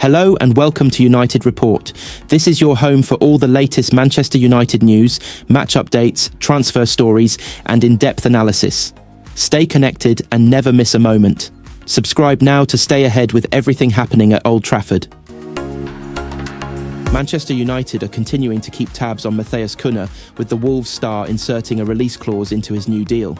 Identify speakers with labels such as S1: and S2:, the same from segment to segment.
S1: Hello and welcome to United Report. This is your home for all the latest Manchester United news, match updates, transfer stories, and in-depth analysis. Stay connected and never miss a moment. Subscribe now to stay ahead with everything happening at Old Trafford. Manchester United are continuing to keep tabs on MATHEUS Cunha, with the Wolves star inserting a release clause into his new deal.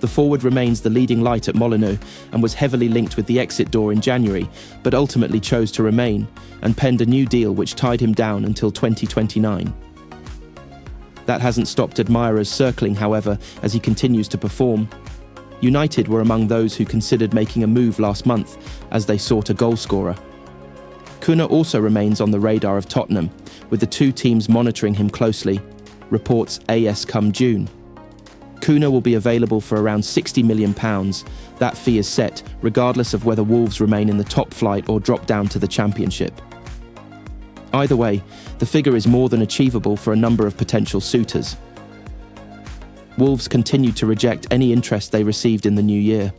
S1: The forward remains the leading light at Molineux and was heavily linked with the exit door in January, but ultimately chose to remain and penned a new deal which tied him down until 2029. That hasn't stopped admirers circling, however, as he continues to perform. United were among those who considered making a move last month as they sought a goalscorer. Cunha also remains on the radar of Tottenham, with the two teams monitoring him closely, reports AS come June. Cunha will be available for around £60 million. That fee is set, regardless of whether Wolves remain in the top flight or drop down to the Championship. Either way, the figure is more than achievable for a number of potential suitors. Wolves continued to reject any interest they received in the new year.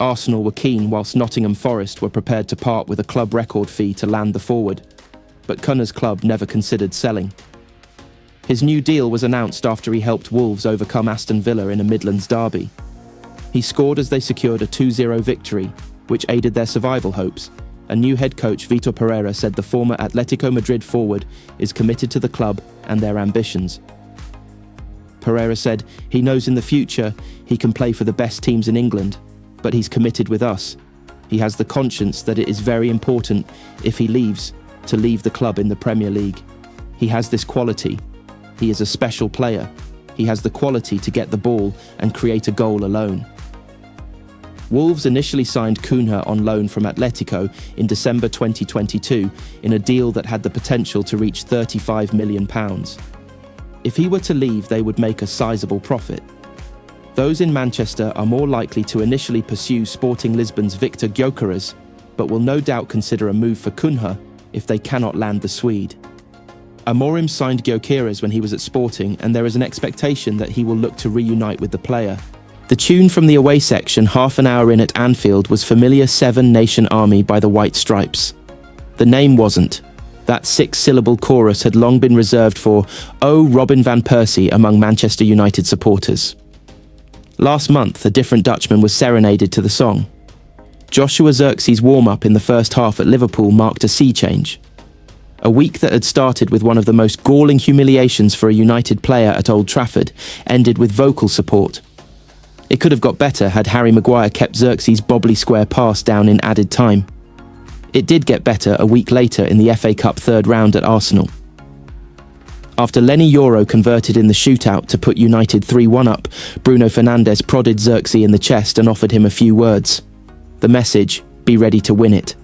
S1: Arsenal were keen, whilst Nottingham Forest were prepared to part with a club record fee to land the forward. But Cunha's club never considered selling. His new deal was announced after he helped Wolves overcome Aston Villa in a Midlands derby. He scored as they secured a 2-0 victory, which aided their survival hopes, and new head coach Vitor Pereira said the former Atletico Madrid forward is committed to the club and their ambitions. Pereira said he knows in the future he can play for the best teams in England, but he's committed with us. He has the conscience that it is very important, if he leaves, to leave the club in the Premier League. He has this quality. He is a special player. He has the quality to get the ball and create a goal alone. Wolves initially signed Cunha on loan from Atletico in December 2022 in a deal that had the potential to reach £35 million. If he were to leave, they would make a sizable profit. Those in Manchester are more likely to initially pursue Sporting Lisbon's Victor Gyökeres, but will no doubt consider a move for Cunha if they cannot land the Swede. Amorim signed Gyökeres when he was at Sporting, and there is an expectation that he will look to reunite with the player. The tune from the away section half an hour in at Anfield was familiar Seven Nation Army by the White Stripes. The name wasn't. That six-syllable chorus had long been reserved for "Oh, Robin van Persie" among Manchester United supporters. Last month, a different Dutchman was serenaded to the song. Joshua Zirkzee's warm-up in the first half at Liverpool marked a sea change. A week that had started with one of the most galling humiliations for a United player at Old Trafford ended with vocal support. It could have got better had Harry Maguire kept Zirkzee's bobbly square pass down in added time. It did get better a week later in the FA Cup third round at Arsenal. After Lenny Yoro converted in the shootout to put United 3-1 up, Bruno Fernandes prodded Zirkzee in the chest and offered him a few words. The message: be ready to win it.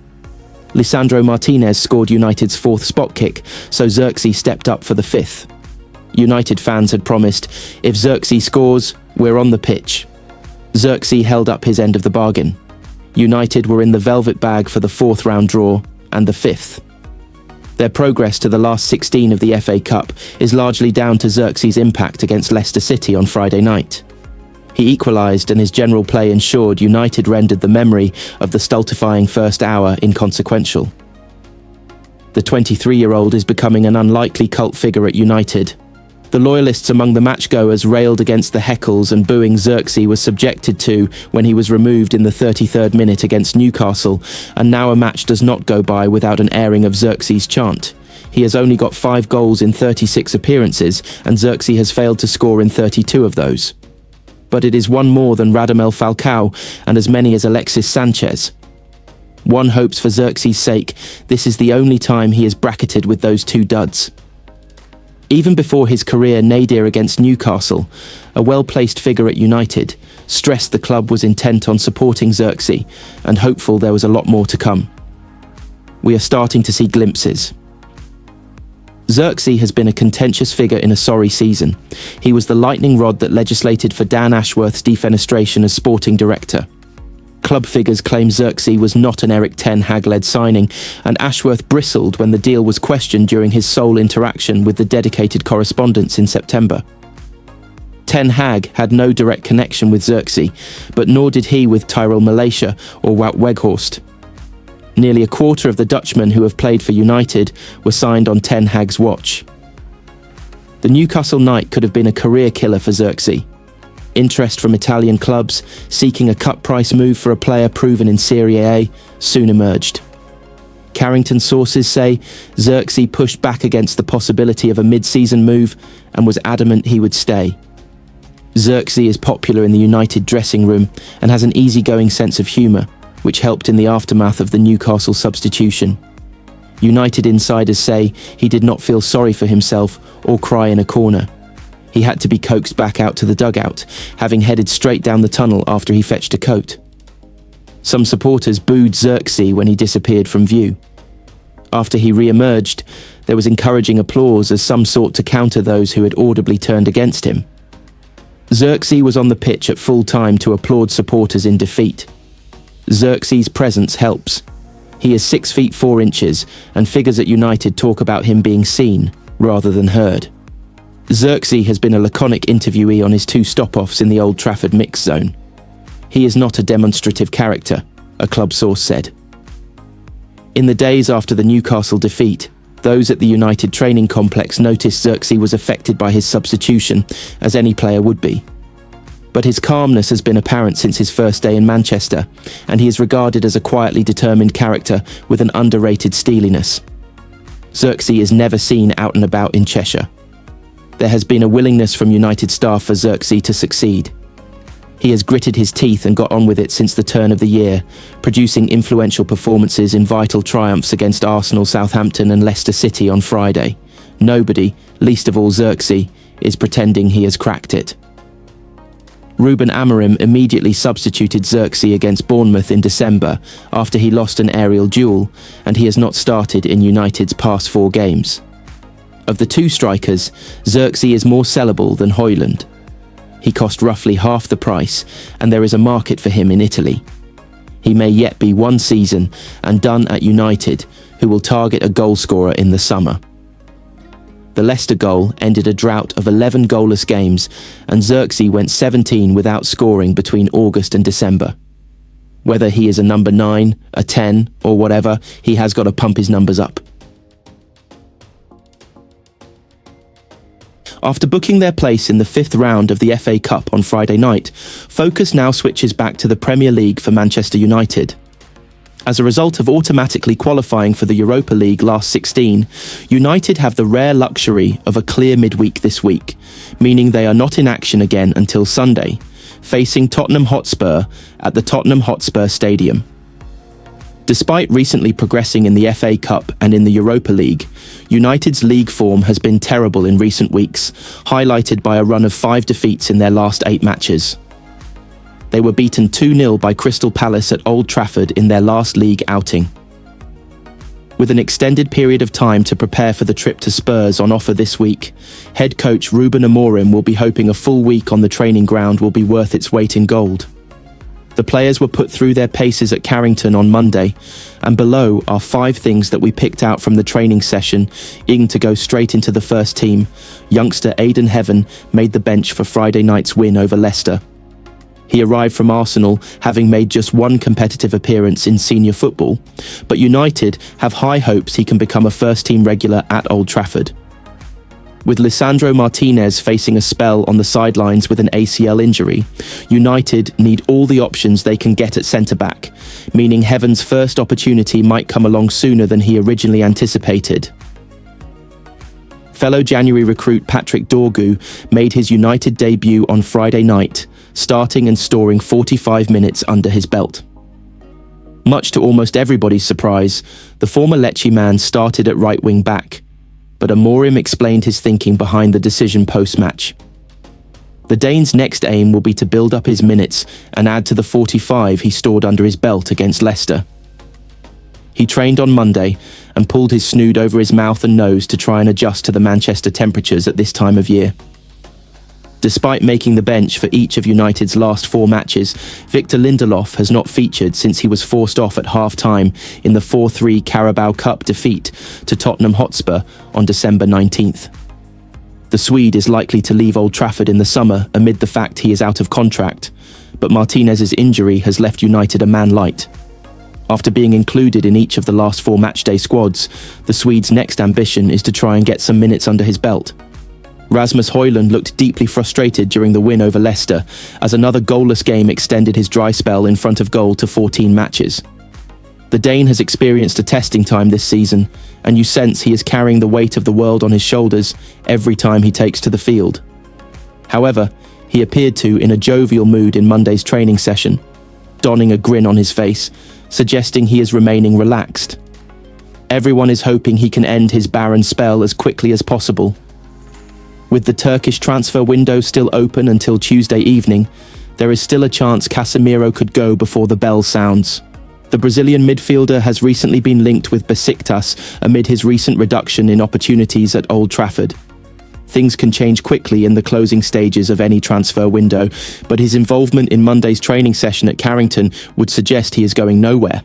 S1: Lisandro Martinez scored United's fourth spot kick, so Zirkzee stepped up for the fifth. United fans had promised, if Zirkzee scores, we're on the pitch. Zirkzee held up his end of the bargain. United were in the velvet bag for the fourth round draw and the fifth. Their progress to the last 16 of the FA Cup is largely down to Zirkzee's impact against Leicester City on Friday night. He equalised, and his general play ensured United rendered the memory of the stultifying first hour inconsequential. The 23-year-old is becoming an unlikely cult figure at United. The loyalists among the matchgoers railed against the heckles and booing Zirkzee was subjected to when he was removed in the 33rd minute against Newcastle, and now a match does not go by without an airing of Zirkzee's chant. He has only got 5 goals in 36 appearances, and Zirkzee has failed to score in 32 of those. But it is one more than Radamel Falcao and as many as Alexis Sanchez. One hopes for Zirkzee's sake, this is the only time he is bracketed with those two duds. Even before his career nadir against Newcastle, a well-placed figure at United stressed the club was intent on supporting Zirkzee and hopeful there was a lot more to come. We are starting to see glimpses. Zirkzee has been a contentious figure in a sorry season. He was the lightning rod that legislated for Dan Ashworth's defenestration as sporting director. Club figures claim Zirkzee was not an Erik Ten Hag-led signing, and Ashworth bristled when the deal was questioned during his sole interaction with the dedicated correspondents in September. Ten Hag had no direct connection with Zirkzee, but nor did he with Tyrell Malacia or Wout Weghorst. Nearly a quarter of the Dutchmen who have played for United were signed on Ten Hag's watch. The Newcastle night could have been a career killer for Zirkzee. Interest from Italian clubs seeking a cut price move for a player proven in Serie A soon emerged. Carrington sources say Zirkzee pushed back against the possibility of a mid-season move and was adamant he would stay. Zirkzee is popular in the United dressing room and has an easygoing sense of humour, which helped in the aftermath of the Newcastle substitution. United insiders say he did not feel sorry for himself or cry in a corner. He had to be coaxed back out to the dugout, having headed straight down the tunnel after he fetched a coat. Some supporters booed Zirkzee when he disappeared from view. After he re-emerged, there was encouraging applause as some sought to counter those who had audibly turned against him. Zirkzee was on the pitch at full time to applaud supporters in defeat. Zirkzee's presence helps. He is 6 feet 4 inches, and figures at United talk about him being seen rather than heard. Zirkzee has been a laconic interviewee on his 2 stop-offs in the Old Trafford mix zone. He is not a demonstrative character, a club source said. In the days after the Newcastle defeat, those at the United training complex noticed Zirkzee was affected by his substitution, as any player would be. But his calmness has been apparent since his first day in Manchester, and he is regarded as a quietly determined character with an underrated steeliness. Zirkzee is never seen out and about in Cheshire. There has been a willingness from United staff for Zirkzee to succeed. He has gritted his teeth and got on with it since the turn of the year, producing influential performances in vital triumphs against Arsenal, Southampton and Leicester City on Friday. Nobody, least of all Zirkzee, is pretending he has cracked it. Ruben Amorim immediately substituted Zirkzee against Bournemouth in December after he lost an aerial duel, and he has not started in United's past 4 games. Of the 2 strikers, Zirkzee is more sellable than Højlund. He cost roughly half the price, and there is a market for him in Italy. He may yet be 1 season and done at United, who will target a goalscorer in the summer. The Leicester goal ended a drought of 11 goalless games, and Zirkzee went 17 without scoring between August and December. Whether he is a number 9, a 10, or whatever, he has got to pump his numbers up. After booking their place in the 5th round of the FA Cup on Friday night, focus now switches back to the Premier League for Manchester United. As a result of automatically qualifying for the Europa League last 16, United have the rare luxury of a clear midweek this week, meaning they are not in action again until Sunday, facing Tottenham Hotspur at the Tottenham Hotspur Stadium. Despite recently progressing in the FA Cup and in the Europa League, United's league form has been terrible in recent weeks, highlighted by a run of 5 defeats in their last 8 matches. They were beaten 2-0 by Crystal Palace at Old Trafford in their last league outing. With an extended period of time to prepare for the trip to Spurs on offer this week, head coach Ruben Amorim will be hoping a full week on the training ground will be worth its weight in gold. The players were put through their paces at Carrington on Monday, and below are 5 things that we picked out from the training session, eager to go straight into the first team. Youngster Aidan Heaven made the bench for Friday night's win over Leicester. He arrived from Arsenal, having made just 1 competitive appearance in senior football, but United have high hopes he can become a first-team regular at Old Trafford. With Lisandro Martinez facing a spell on the sidelines with an ACL injury, United need all the options they can get at centre-back, meaning Heaven's first opportunity might come along sooner than he originally anticipated. Fellow January recruit Patrick Dorgu made his United debut on Friday night, starting and storing 45 minutes under his belt. Much to almost everybody's surprise, the former Lecce man started at right wing back, but Amorim explained his thinking behind the decision post-match. The Dane's next aim will be to build up his minutes and add to the 45 he stored under his belt against Leicester. He trained on Monday and pulled his snood over his mouth and nose to try and adjust to the Manchester temperatures at this time of year. Despite making the bench for each of United's last 4 matches, Victor Lindelof has not featured since he was forced off at half-time in the 4-3 Carabao Cup defeat to Tottenham Hotspur on December 19th. The Swede is likely to leave Old Trafford in the summer amid the fact he is out of contract, but Martinez's injury has left United a man light. After being included in each of the last 4 matchday squads, the Swede's next ambition is to try and get some minutes under his belt. Rasmus Højlund looked deeply frustrated during the win over Leicester, as another goalless game extended his dry spell in front of goal to 14 matches. The Dane has experienced a testing time this season, and you sense he is carrying the weight of the world on his shoulders every time he takes to the field. However, he appeared to in a jovial mood in Monday's training session, donning a grin on his face, suggesting he is remaining relaxed. Everyone is hoping he can end his barren spell as quickly as possible. With the Turkish transfer window still open until Tuesday evening, there is still a chance Casemiro could go before the bell sounds. The Brazilian midfielder has recently been linked with Besiktas amid his recent reduction in opportunities at Old Trafford. Things can change quickly in the closing stages of any transfer window, but his involvement in Monday's training session at Carrington would suggest he is going nowhere.